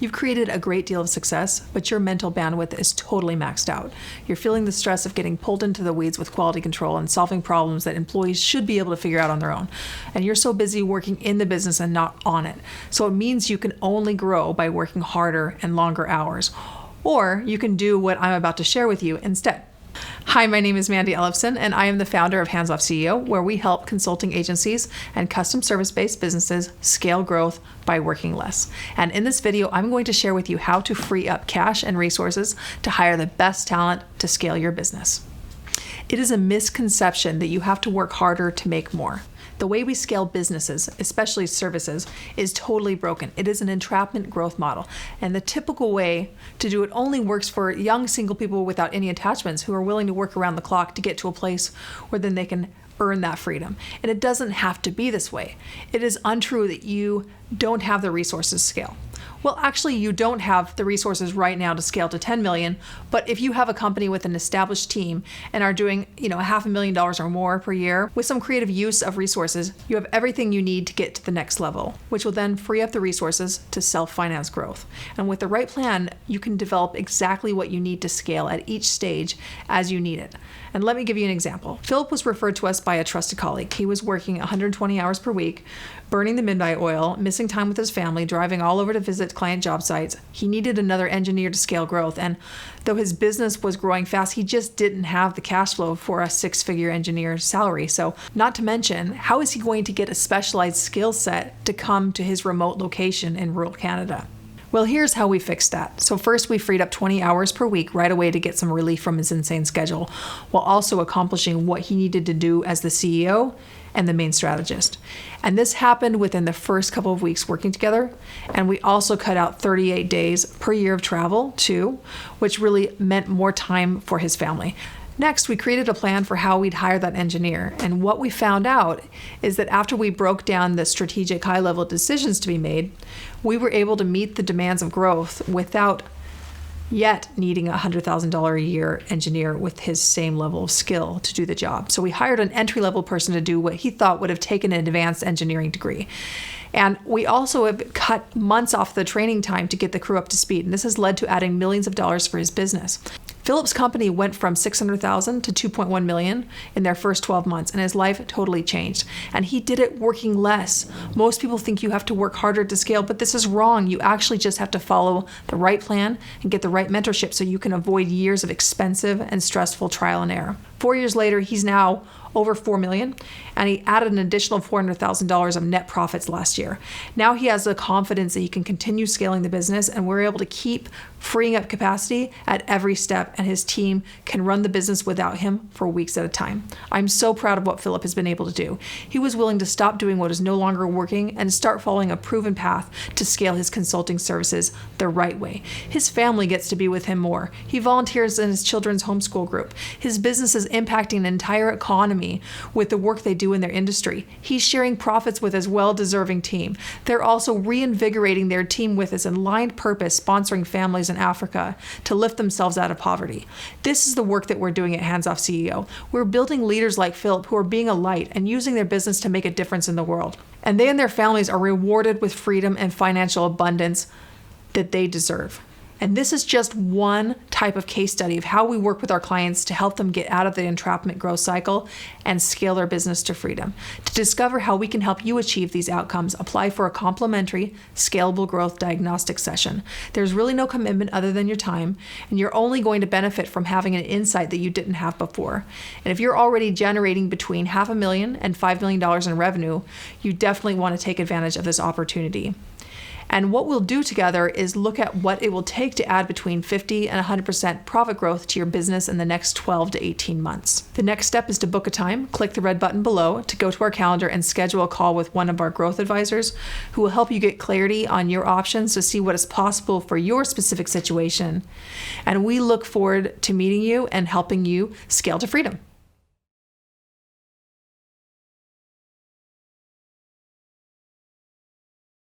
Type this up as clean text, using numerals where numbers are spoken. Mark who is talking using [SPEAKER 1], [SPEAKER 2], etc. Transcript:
[SPEAKER 1] You've created a great deal of success, but your mental bandwidth is totally maxed out. You're feeling the stress of getting pulled into the weeds with quality control and solving problems that employees should be able to figure out on their own. And you're so busy working in the business and not on it. So it means you can only grow by working harder and longer hours. Or you can do what I'm about to share with you instead. Hi, my name is Mandy Ellefson, and I am the founder of Hands Off CEO, where we help consulting agencies and custom service-based businesses scale growth by working less. And in this video, I'm going to share with you how to free up cash and resources to hire the best talent to scale your business. It is a misconception that you have to work harder to make more. The way we scale businesses, especially services, is totally broken. It is an entrapment growth model. And the typical way to do it only works for young single people without any attachments who are willing to work around the clock to get to a place where then they can earn that freedom. And it doesn't have to be this way. It is untrue that you don't have the resources to scale. Well, actually, you don't have the resources right now to scale to 10 million, but if you have a company with an established team and are doing, $500,000 or more per year with some creative use of resources, you have everything you need to get to the next level, which will then free up the resources to self-finance growth. And with the right plan, you can develop exactly what you need to scale at each stage as you need it. And let me give you an example. Philip was referred to us by a trusted colleague. He was working 120 hours per week, burning the midnight oil, missing time with his family, driving all over to visit client job sites. He needed another engineer to scale growth. And though his business was growing fast, he just didn't have the cash flow for a six-figure engineer salary. So not to mention, how is he going to get a specialized skill set to come to his remote location in rural Canada? Well, here's how we fixed that. So first, we freed up 20 hours per week right away to get some relief from his insane schedule, while also accomplishing what he needed to do as the CEO and the main strategist. And this happened within the first couple of weeks working together. And we also cut out 38 days per year of travel too, which really meant more time for his family. Next, we created a plan for how we'd hire that engineer. And what we found out is that after we broke down the strategic high-level decisions to be made, we were able to meet the demands of growth without yet needing a $100,000 a year engineer with his same level of skill to do the job. So we hired an entry-level person to do what he thought would have taken an advanced engineering degree. And we also have cut months off the training time to get the crew up to speed. And this has led to adding millions of dollars for his business. Philip's company went from $600,000 to $2.1 million in their first 12 months, and his life totally changed. And he did it working less. Most people think you have to work harder to scale, but this is wrong. You actually just have to follow the right plan and get the right mentorship so you can avoid years of expensive and stressful trial and error. 4 years later, he's now over $4 million, and he added an additional $400,000 of net profits last year. Now he has the confidence that he can continue scaling the business, and we're able to keep freeing up capacity at every step, and his team can run the business without him for weeks at a time. I'm so proud of what Philip has been able to do. He was willing to stop doing what is no longer working and start following a proven path to scale his consulting services the right way. His family gets to be with him more. He volunteers in his children's homeschool group. His business is impacting an entire economy with the work they do in their industry. He's sharing profits with his well-deserving team. They're also reinvigorating their team with his aligned purpose, sponsoring families in Africa to lift themselves out of poverty. This is the work that we're doing at Hands Off CEO. We're building leaders like Philip who are being a light and using their business to make a difference in the world. And they and their families are rewarded with freedom and financial abundance that they deserve. And this is just one type of case study of how we work with our clients to help them get out of the entrapment growth cycle and scale their business to freedom. To discover how we can help you achieve these outcomes, apply for a complimentary Scalable Growth Diagnostic Session. There's really no commitment other than your time, and you're only going to benefit from having an insight that you didn't have before. And if you're already generating between $500,000 and $5 million in revenue, you definitely want to take advantage of this opportunity. And what we'll do together is look at what it will take to add between 50 and 100% profit growth to your business in the next 12 to 18 months. The next step is to book a time. Click the red button below to go to our calendar and schedule a call with one of our growth advisors who will help you get clarity on your options to see what is possible for your specific situation. And we look forward to meeting you and helping you scale to freedom.